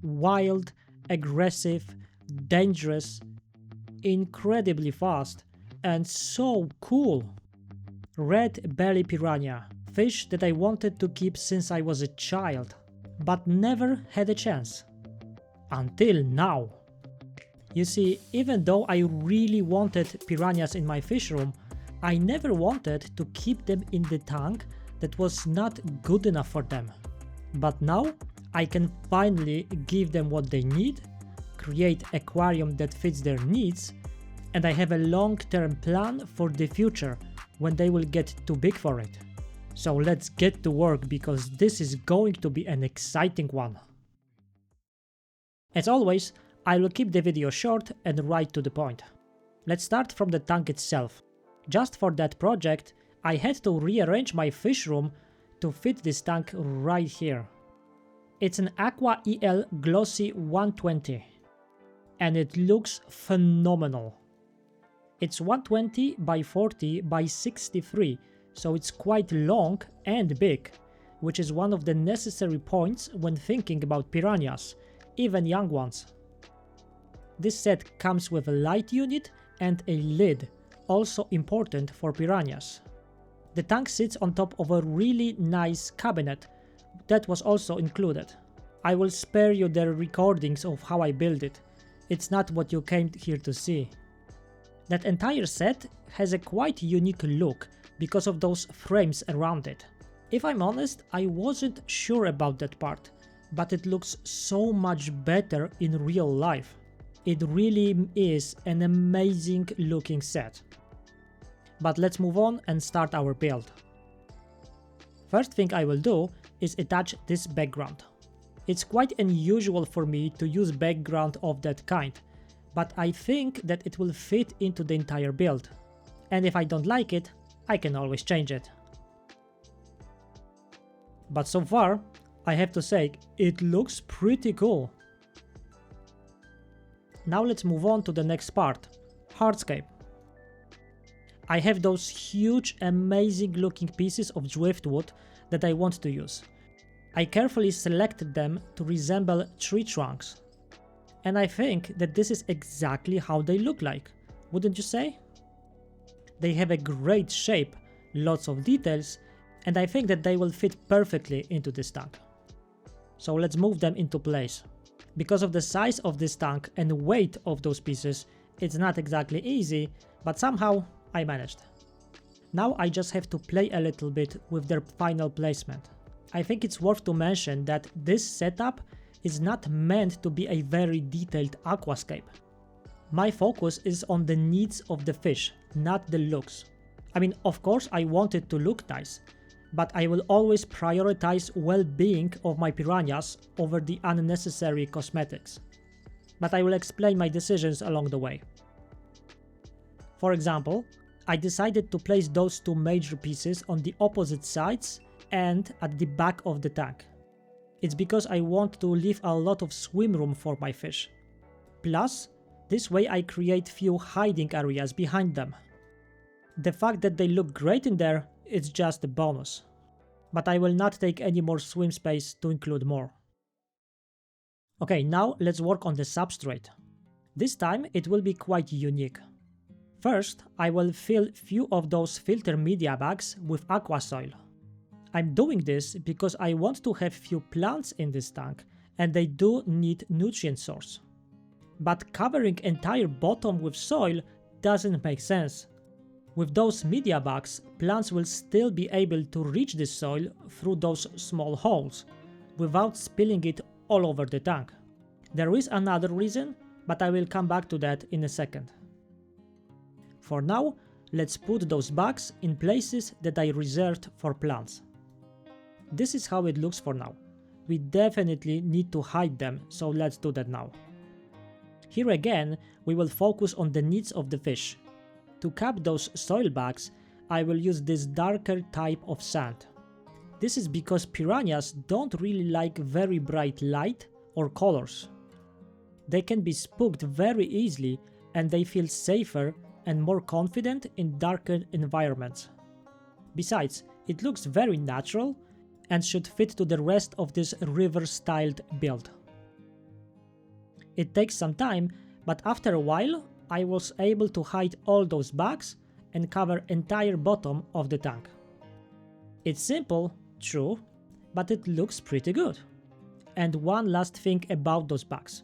Wild, aggressive, dangerous, incredibly fast, and so cool. Red-bellied piranha, fish that I wanted to keep since I was a child, but never had a chance. Until now. You see, even though I really wanted piranhas in my fish room, I never wanted to keep them in the tank that was not good enough for them. But now I can finally give them what they need, create an aquarium that fits their needs, and I have a long-term plan for the future when they will get too big for it. So let's get to work because this is going to be an exciting one. As always, I will keep the video short and right to the point. Let's start from the tank itself. Just for that project, I had to rearrange my fish room to fit this tank right here. It's an Aqua EL Glossy 120 and it looks phenomenal. It's 120 by 40 by 63, so it's quite long and big, which is one of the necessary points when thinking about piranhas, even young ones. This set comes with a light unit and a lid, also important for piranhas. The tank sits on top of a really nice cabinet that was also included. I will spare you the recordings of how I built it. It's not what you came here to see. That entire set has a quite unique look because of those frames around it. If I'm honest, I wasn't sure about that part, but it looks so much better in real life. It really is an amazing looking set. But let's move on and start our build. First thing I will do is attach this background. It's quite unusual for me to use background of that kind, but I think that it will fit into the entire build. And if I don't like it, I can always change it. But so far, I have to say, it looks pretty cool. Now let's move on to the next part, Hardscape. I have those huge, amazing looking pieces of driftwood that I want to use. I carefully selected them to resemble tree trunks. And I think that this is exactly how they look like, wouldn't you say? They have a great shape, lots of details, and I think that they will fit perfectly into this tank. So let's move them into place. Because of the size of this tank and weight of those pieces, it's not exactly easy, but somehow I managed. Now I just have to play a little bit with their final placement. I think it's worth to mention that this setup is not meant to be a very detailed aquascape. My focus is on the needs of the fish, not the looks. I mean, of course I want it to look nice, but I will always prioritize well-being of my piranhas over the unnecessary cosmetics. But I will explain my decisions along the way. For example, I decided to place those two major pieces on the opposite sides and at the back of the tank. It's because I want to leave a lot of swim room for my fish. Plus, this way I create few hiding areas behind them. The fact that they look great in there is just a bonus. But I will not take any more swim space to include more. Okay, now let's work on the substrate. This time it will be quite unique. First, I will fill few of those filter media bags with aqua soil. I'm doing this because I want to have few plants in this tank and they do need nutrient source. But covering entire bottom with soil doesn't make sense. With those media bags, plants will still be able to reach the soil through those small holes, without spilling it all over the tank. There is another reason, but I will come back to that in a second. For now, let's put those bags in places that I reserved for plants. This is how it looks for now. We definitely need to hide them, so let's do that now. Here again, we will focus on the needs of the fish. To cap those soil bags, I will use this darker type of sand. This is because piranhas don't really like very bright light or colors. They can be spooked very easily and they feel safer and more confident in darker environments. Besides, it looks very natural and should fit to the rest of this river-styled build. It takes some time, but after a while I was able to hide all those bugs and cover entire bottom of the tank. It's simple, true, but it looks pretty good. And one last thing about those bugs.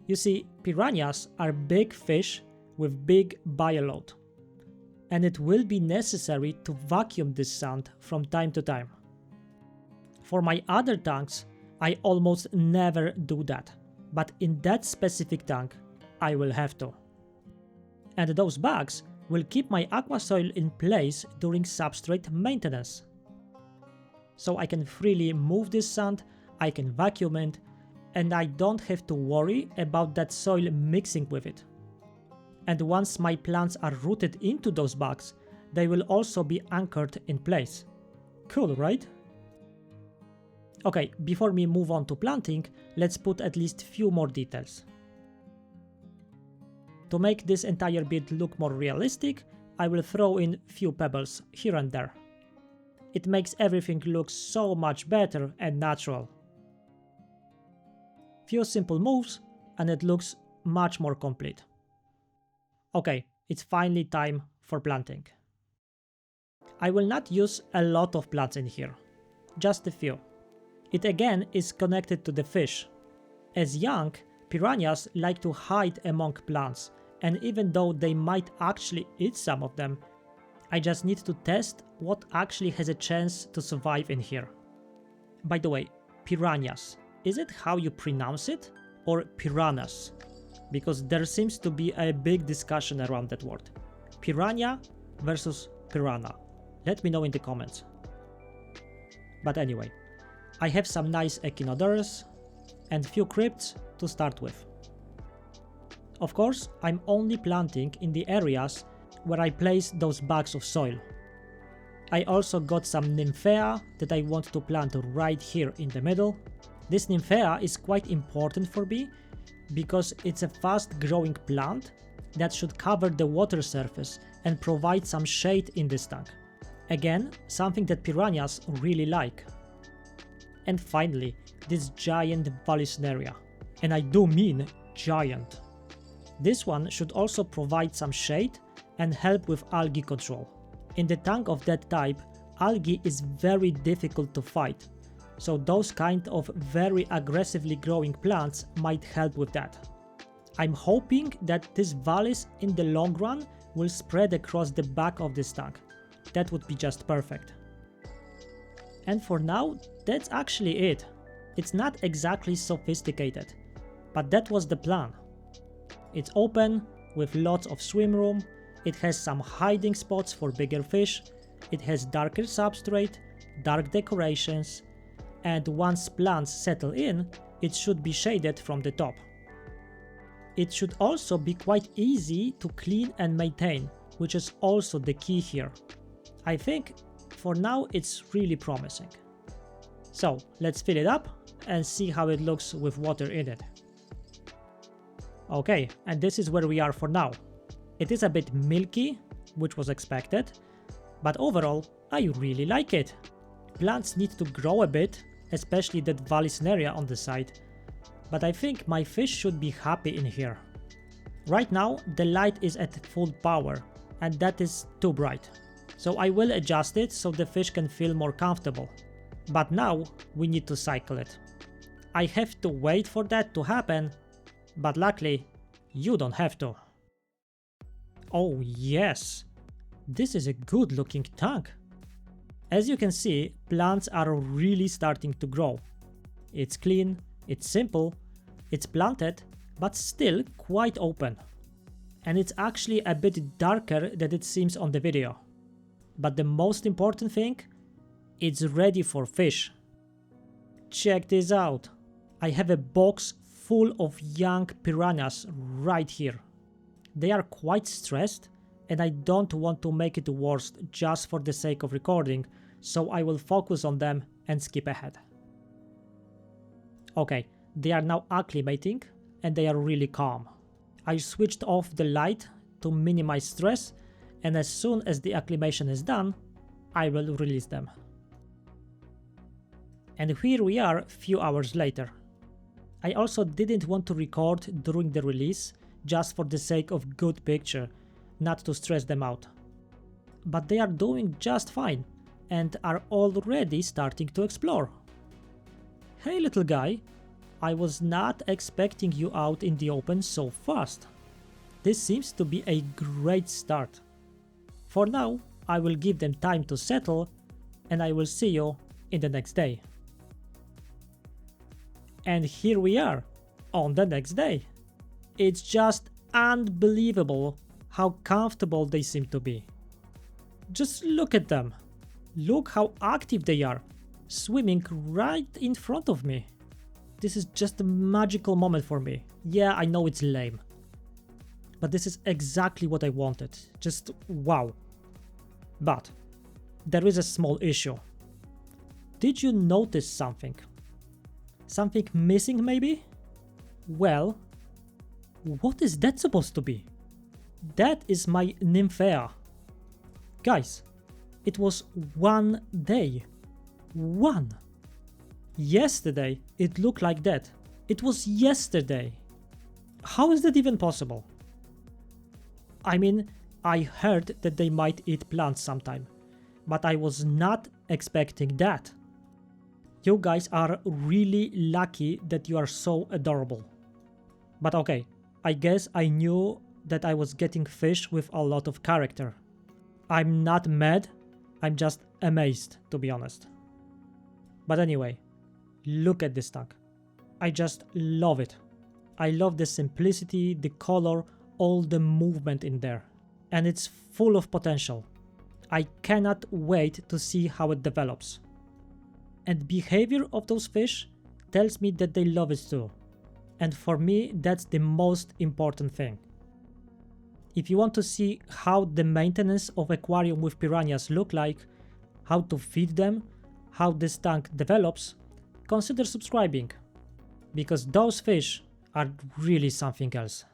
You see, piranhas are big fish with big bioload, and it will be necessary to vacuum this sand from time to time. For my other tanks, I almost never do that, but in that specific tank, I will have to. And those bugs will keep my aqua soil in place during substrate maintenance. So I can freely move this sand, I can vacuum it, and I don't have to worry about that soil mixing with it. And once my plants are rooted into those bugs, they will also be anchored in place. Cool, right? Okay, before we move on to planting, let's put at least few more details. To make this entire bit look more realistic, I will throw in few pebbles here and there. It makes everything look so much better and natural. Few simple moves and it looks much more complete. Okay, it's finally time for planting. I will not use a lot of plants in here, just a few. It again is connected to the fish. As young, piranhas like to hide among plants, and even though they might actually eat some of them, I just need to test what actually has a chance to survive in here. By the way, piranhas, is it how you pronounce it, or piranhas? Because there seems to be a big discussion around that word. Piranha versus piranha. Let me know in the comments. But anyway, I have some nice echinoderms and few crypts to start with. Of course, I'm only planting in the areas where I place those bags of soil. I also got some Nymphaea that I want to plant right here in the middle. This Nymphaea is quite important for me because it's a fast growing plant that should cover the water surface and provide some shade in this tank. Again, something that piranhas really like. And finally, this giant Vallisneria. And I do mean giant. This one should also provide some shade and help with algae control. In the tank of that type, algae is very difficult to fight, so those kind of very aggressively growing plants might help with that. I'm hoping that this Vallis in the long run will spread across the back of this tank. That would be just perfect. And for now, that's actually it. It's not exactly sophisticated, but that was the plan. It's open, with lots of swim room, it has some hiding spots for bigger fish, it has darker substrate, dark decorations, and once plants settle in, it should be shaded from the top. It should also be quite easy to clean and maintain, which is also the key here. I think for now it's really promising. So let's fill it up and see how it looks with water in it. Okay, and this is where we are for now. It is a bit milky, which was expected, but overall I really like it. Plants need to grow a bit, especially that Vallisneria on the side, but I think my fish should be happy in here. Right now the light is at full power and that is too bright, so I will adjust it so the fish can feel more comfortable. But now we need to cycle it. I have to wait for that to happen, but luckily you don't have to. Oh yes, this is a good looking tank. As you can see, plants are really starting to grow. It's clean, it's simple, it's planted, but still quite open. And it's actually a bit darker than it seems on the video. But the most important thing, it's ready for fish. Check this out. I have a box full of young piranhas right here. They are quite stressed and I don't want to make it worse just for the sake of recording, so I will focus on them and skip ahead. Okay, they are now acclimating and they are really calm. I switched off the light to minimize stress, and as soon as the acclimation is done, I will release them. And here we are a few hours later. I also didn't want to record during the release just for the sake of good picture, not to stress them out. But they are doing just fine and are already starting to explore. Hey little guy, I was not expecting you out in the open so fast. This seems to be a great start. For now, I will give them time to settle and I will see you in the next day. And here we are, on the next day. It's just unbelievable how comfortable they seem to be. Just look at them. Look how active they are, swimming right in front of me. This is just a magical moment for me. Yeah, I know it's lame. But this is exactly what I wanted. Just wow. But there is a small issue. Did you notice something? Something missing maybe? Well, what is that supposed to be? That is my Nymphea. Guys, it was 1 day. One. Yesterday it looked like that. It was yesterday. How is that even possible? I mean, I heard that they might eat plants sometime, but I was not expecting that. You guys are really lucky that you are so adorable. But okay, I guess I knew that I was getting fish with a lot of character. I'm not mad, I'm just amazed, to be honest. But anyway, look at this tank. I just love it. I love the simplicity, the color, all the movement in there. And it's full of potential. I cannot wait to see how it develops. And behavior of those fish tells me that they love it too. And for me, that's the most important thing. If you want to see how the maintenance of aquarium with piranhas look like, how to feed them, how this tank develops, consider subscribing. Because those fish are really something else.